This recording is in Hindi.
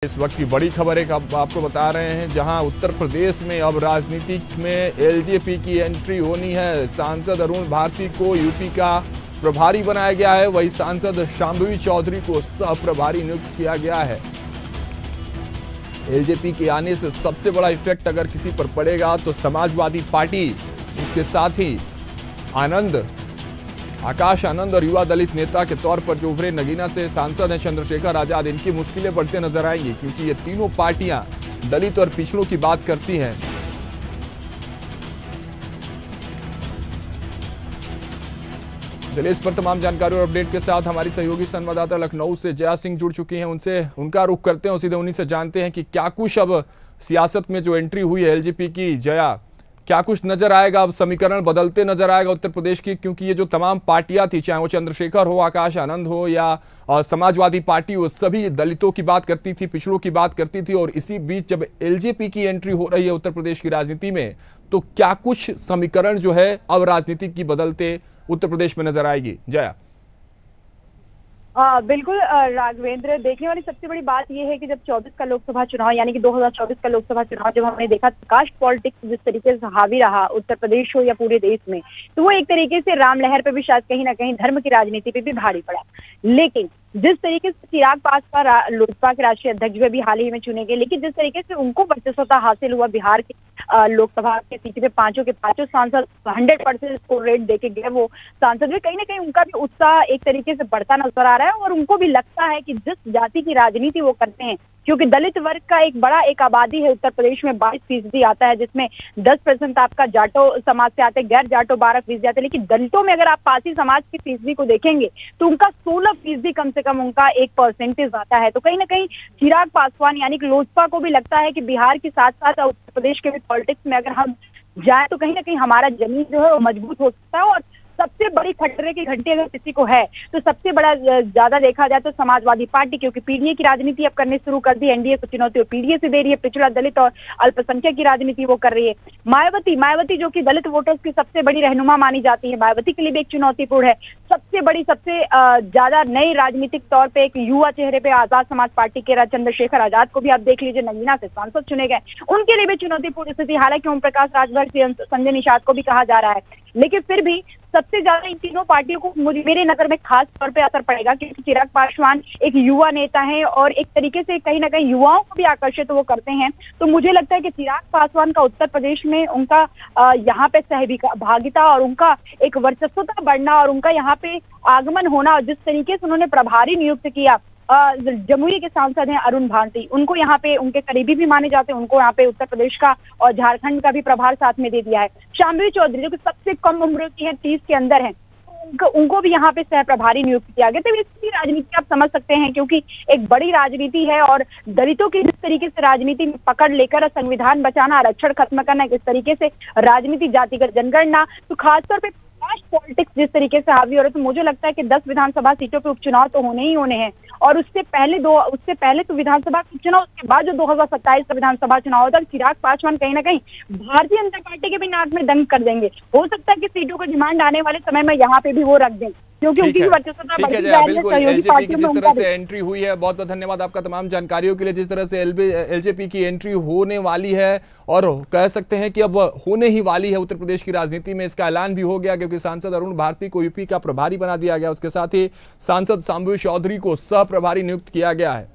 इस वक्त की बड़ी खबर एक अब आपको बता रहे हैं, जहां उत्तर प्रदेश में अब राजनीति में एलजेपी की एंट्री होनी है। सांसद अरुण भारती को यूपी का प्रभारी बनाया गया है, वही सांसद शांभवी चौधरी को सह प्रभारी नियुक्त किया गया है। एलजेपी के आने से सबसे बड़ा इफेक्ट अगर किसी पर पड़ेगा तो समाजवादी पार्टी, उसके साथ ही आकाश आनंद और युवा दलित नेता के तौर पर जो उभरे नगीना से सांसद हैं चंद्रशेखर आजाद, इनकी मुश्किलें बढ़ते नजर आएंगी, क्योंकि ये तीनों पार्टियां दलित और पिछड़ों की बात करती हैं। चलिए इस पर तमाम जानकारी और अपडेट के साथ हमारी सहयोगी संवाददाता लखनऊ से जया सिंह जुड़ चुकी हैं, उनसे उनका रुख करते हैं और सीधे उन्हीं से जानते हैं कि क्या कुछ अब सियासत में जो एंट्री हुई है एलजेपी की, जया क्या कुछ नजर आएगा, अब समीकरण बदलते नजर आएगा उत्तर प्रदेश की, क्योंकि ये जो तमाम पार्टियां थी, चाहे वो चंद्रशेखर हो, आकाश आनंद हो या समाजवादी पार्टी हो, सभी दलितों की बात करती थी, पिछड़ों की बात करती थी, और इसी बीच जब एलजेपी की एंट्री हो रही है उत्तर प्रदेश की राजनीति में, तो क्या कुछ समीकरण जो है अब राजनीति की बदलते उत्तर प्रदेश में नजर आएगी? जया। बिल्कुल राघवेंद्र, देखने वाली सबसे बड़ी बात यह है कि जब 24 का लोकसभा चुनाव यानी कि 2024 का लोकसभा चुनाव जब हमने देखा, कास्ट पॉलिटिक्स जिस तरीके से हावी रहा उत्तर प्रदेश हो या पूरे देश में, तो वो एक तरीके से राम लहर पे भी शायद कहीं ना कहीं धर्म की राजनीति पे भी भारी पड़ा। लेकिन जिस तरीके से चिराग पासवान लोजपा के राष्ट्रीय अध्यक्ष भी हाल ही में चुने गए, लेकिन जिस तरीके से उनको वर्चस्वता हासिल हुआ बिहार के लोकसभा के सीट पे, पांचों के पांचों सांसद 100% स्कोर रेट देके गए वो सांसद में, कहीं ना कहीं उनका भी उत्साह एक तरीके से बढ़ता नजर आ रहा है। और उनको भी लगता है कि जिस जाति की राजनीति वो करते हैं, क्योंकि दलित वर्ग का एक आबादी है उत्तर प्रदेश में, 22% आता है, जिसमें 10% आपका जाटो समाज से आते हैं, गैर जाटो 12% आते हैं। लेकिन दलितों में अगर आप पासी समाज की फीसदी को देखेंगे तो उनका 16% कम से कम उनका 1% आता है। तो कहीं ना कहीं चिराग पासवान यानी कि लोजपा को भी लगता है कि बिहार के साथ साथ उत्तर प्रदेश के भी पॉलिटिक्स में अगर हम जाए तो कहीं ना कहीं हमारा जमीन जो है वो मजबूत हो सकता है। और सबसे बड़ी खतरे की घंटी अगर किसी को है तो सबसे बड़ा ज्यादा देखा जाए तो समाजवादी पार्टी, क्योंकि पीडीए की राजनीति अब करने शुरू कर दी। एनडीए को चुनौती पीडीए से दे रही है, पिछड़ा दलित और अल्पसंख्यक की राजनीति वो कर रही है। मायावती जो कि दलित वोटर्स की सबसे बड़ी रहनुमा मानी जाती है, मायावती के लिए भी एक चुनौतीपूर्ण है। सबसे ज्यादा नए राजनीतिक तौर पर एक युवा चेहरे पे आजाद समाज पार्टी के चंद्रशेखर आजाद को भी आप देख लीजिए, नगीना से सांसद चुने गए, उनके लिए भी चुनौतीपूर्ण स्थिति। हालांकि ओम प्रकाश राजभर, संजय निषाद को भी कहा जा रहा है, लेकिन फिर भी सबसे ज्यादा इन तीनों पार्टियों को मेरे नजर में खास तौर पे असर पड़ेगा, क्योंकि चिराग पासवान एक युवा नेता है और एक तरीके से कहीं ना कहीं युवाओं को भी आकर्षित वो करते हैं। तो मुझे लगता है कि चिराग पासवान का उत्तर प्रदेश में उनका यहाँ पे सहभागिता और उनका एक वर्चस्वता बढ़ना और उनका यहाँ पे आगमन होना, और जिस तरीके से उन्होंने प्रभारी नियुक्त किया, जमुई के सांसद हैं अरुण भारती, उनको यहाँ पे उनके करीबी भी माने जाते हैं, उनको यहाँ पे उत्तर प्रदेश का और झारखंड का भी प्रभार साथ में दे दिया है। शांभवी चौधरी जो कि सबसे कम उम्र की है, 30 के अंदर है, उनको भी यहाँ पे सह प्रभारी नियुक्त किया गया। तो इसकी राजनीति आप समझ सकते हैं, क्योंकि एक बड़ी राजनीति है और दलितों की जिस तरीके से राजनीति में पकड़ लेकर संविधान बचाना, आरक्षण खत्म करना, किस तरीके से राजनीति, जातिगत जनगणना, तो खासतौर पर पॉलिटिक्स जिस तरीके से हावी हो रहे, तो मुझे लगता है कि 10 विधानसभा सीटों पे उपचुनाव तो होने ही होने हैं, और उससे पहले तो विधानसभा के उपचुनाव, उसके बाद जो 2027 का विधानसभा चुनाव होता है, चिराग पासवान कहीं ना कहीं भारतीय जनता पार्टी के भी नाक में दंग कर देंगे। हो सकता है कि सीटों का डिमांड आने वाले समय में यहाँ पे भी वो रख दें, क्योंकि उनकी वर्चस्वता बढ़ती जा रही है। सहयोगी पार्टियों में जिस तरह से एंट्री हुई है, बहुत बहुत धन्यवाद आपका तमाम जानकारियों के लिए। जिस तरह से एलजेपी की एंट्री होने वाली है और कह सकते हैं कि अब होने ही वाली है उत्तर प्रदेश की राजनीति में, इसका ऐलान भी हो गया, क्योंकि सांसद अरुण भारती को यूपी का प्रभारी बना दिया गया, उसके साथ ही सांसद शांभवी चौधरी को सह प्रभारी नियुक्त किया गया है।